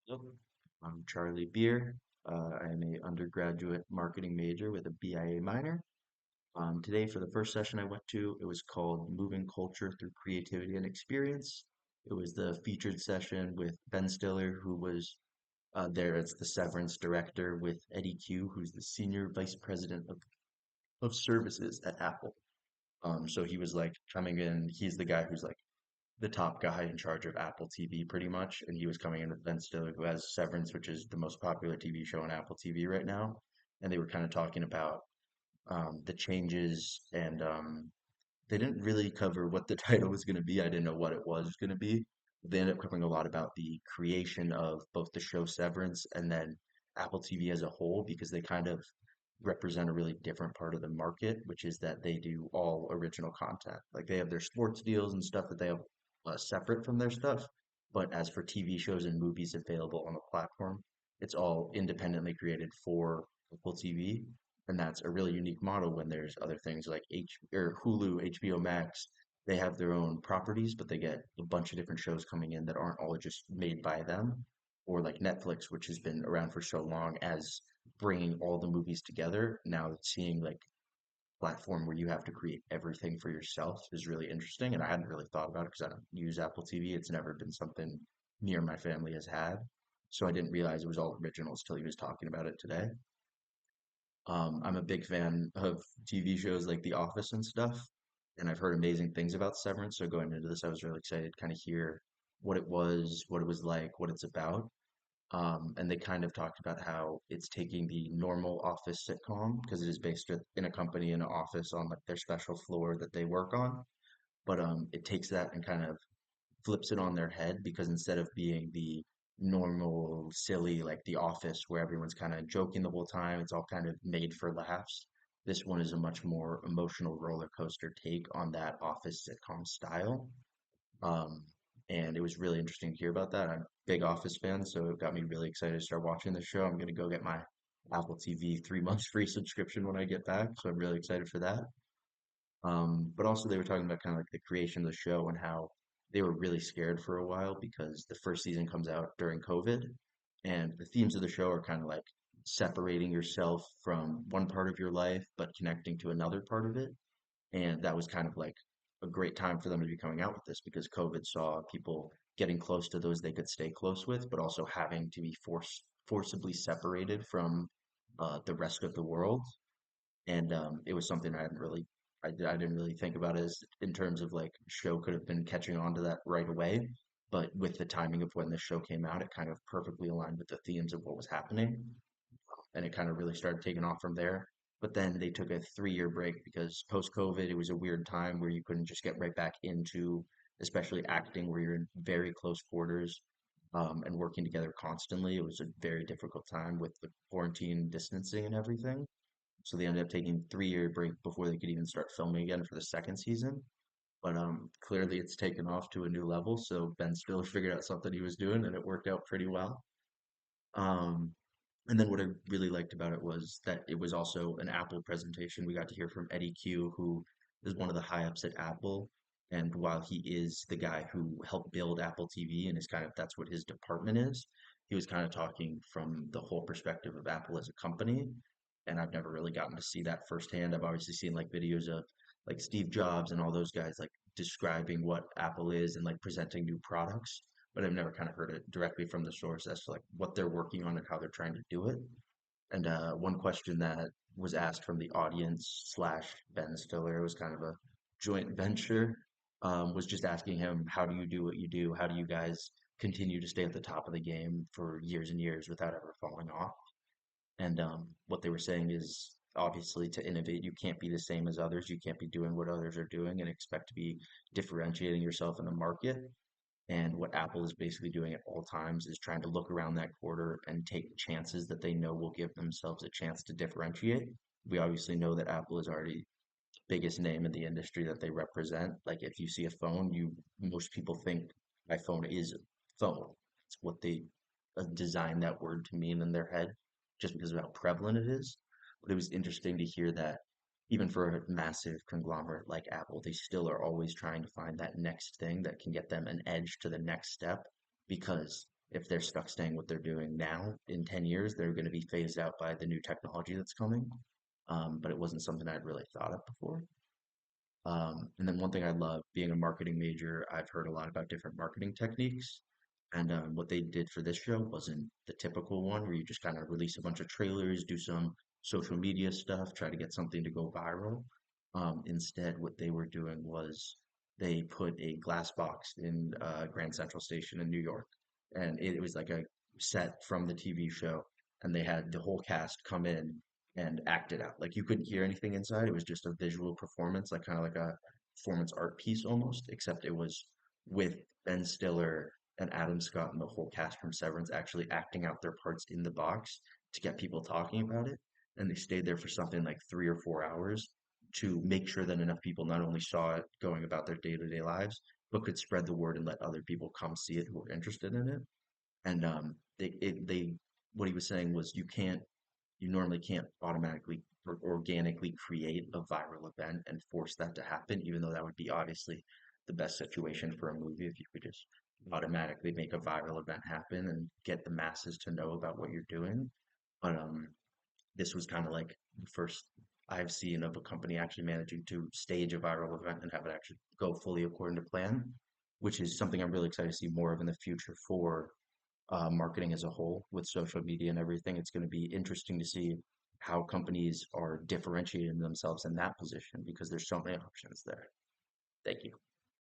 Hello, I'm Charlie Beer. I am a undergraduate marketing major with a BIA minor. Today, for the first session I went to, it was called Moving Culture Through Creativity and Experience. It was the featured session with Ben Stiller, who was there as the Severance director, with Eddie Q, who's the senior vice president of services at Apple. So he was like coming in, he's the guy who's like the top guy in charge of Apple TV pretty much, and he was coming in with Ben Stiller, who has Severance, which is the most popular TV show on Apple TV right now. And they were kind of talking about the changes, and they didn't really cover what the title was going to be. I didn't know what it was going to be. They ended up covering a lot about the creation of both the show Severance and then Apple TV as a whole, because they kind of represent a really different part of the market, which is that they do all original content. Like they have their sports deals and stuff that they have separate from their stuff. But as for TV shows and movies available on the platform, it's all independently created for Apple TV. And that's a really unique model when there's other things like Hulu, HBO Max. They have their own properties, but they get a bunch of different shows coming in that aren't all just made by them. Or like Netflix, which has been around for so long as bringing all the movies together. Now seeing like platform where you have to create everything for yourself is really interesting. And I hadn't really thought about it because I don't use Apple TV. It's never been something near my family has had. So I didn't realize it was all originals till he was talking about it today. I'm a big fan of TV shows like The Office and stuff, and I've heard amazing things about Severance. So going into this, I was really excited to kind of hear what it was like, what it's about. And they kind of talked about how it's taking the normal office sitcom because it is based in a company in an office on like their special floor that they work on. But it takes that and kind of flips it on their head because instead of being the normal, silly, like The Office, where everyone's kind of joking the whole time, it's all kind of made for laughs. This one is a much more emotional roller coaster take on that office sitcom style. Um, and it was really interesting to hear about that. I'm a big Office fan, so it got me really excited to start watching the show. I'm gonna go get my Apple TV 3 months free subscription when I get back, so I'm really excited for that. But also they were talking about kind of like the creation of the show and how they were really scared for a while because the first season comes out during COVID, and the themes of the show are kind of like separating yourself from one part of your life but connecting to another part of it. And that was kind of like a great time for them to be coming out with this because COVID saw people getting close to those they could stay close with, but also having to be forcibly separated from the rest of the world. And it was something I didn't really think about as in terms of like show could have been catching on to that right away. But with the timing of when the show came out, it kind of perfectly aligned with the themes of what was happening and it kind of really started taking off from there. But then they took a 3 year break because post COVID, it was a weird time where you couldn't just get right back into, especially acting, where you're in very close quarters and working together constantly. It was a very difficult time with the quarantine distancing and everything. So they ended up taking 3 year break before they could even start filming again for the second season. But clearly it's taken off to a new level. So Ben Stiller figured out something he was doing and it worked out pretty well. Um, and then what I really liked about it was that it was also an Apple presentation. We got to hear from Eddie Q, who is one of the high ups at Apple. And while he is the guy who helped build Apple TV and is kind of that's what his department is, he was kind of talking from the whole perspective of Apple as a company. And I've never really gotten to see that firsthand. I've obviously seen like videos of like Steve Jobs and all those guys like describing what Apple is and like presenting new products but I've never kind of heard it directly from the source as to like what they're working on and how they're trying to do it. And one question that was asked from the audience slash Ben Stiller, it was kind of a joint venture, was just asking him, how do you do what you do? How do you guys continue to stay at the top of the game for years and years without ever falling off? And what they were saying is obviously to innovate, you can't be the same as others. You can't be doing what others are doing and expect to be differentiating yourself in the market. And what Apple is basically doing at all times is trying to look around that quarter and take chances that they know will give themselves a chance to differentiate. We obviously know that Apple is already biggest name in the industry that they represent. Like if you see a phone, you most people think iPhone is phone. It's what they designed that word to mean in their head, just because of how prevalent it is. But it was interesting to hear that even for a massive conglomerate like Apple, they still are always trying to find that next thing that can get them an edge to the next step because if they're stuck staying what they're doing now, in 10 years, they're going to be phased out by the new technology that's coming. But it wasn't something I'd really thought of before. And then one thing I love being a marketing major, I've heard a lot about different marketing techniques. And what they did for this show wasn't the typical one where you just kind of release a bunch of trailers, do some social media stuff, try to get something to go viral. Instead, what they were doing was they put a glass box in Grand Central Station in New York. And it was like a set from the TV show. And they had the whole cast come in and act it out. Like you couldn't hear anything inside. It was just a visual performance, like kind of like a performance art piece almost, except it was with Ben Stiller and Adam Scott and the whole cast from Severance actually acting out their parts in the box to get people talking about it. And they stayed there for something like 3 or 4 hours to make sure that enough people not only saw it going about their day-to-day lives, but could spread the word and let other people come see it who were interested in it. And they what he was saying was you normally can't automatically or organically create a viral event and force that to happen, even though that would be obviously the best situation for a movie if you could just automatically make a viral event happen and get the masses to know about what you're doing. But this was kind of like the first I've seen of a company actually managing to stage a viral event and have it actually go fully according to plan, which is something I'm really excited to see more of in the future for marketing as a whole with social media and everything. It's going to be interesting to see how companies are differentiating themselves in that position because there's so many options there. Thank you.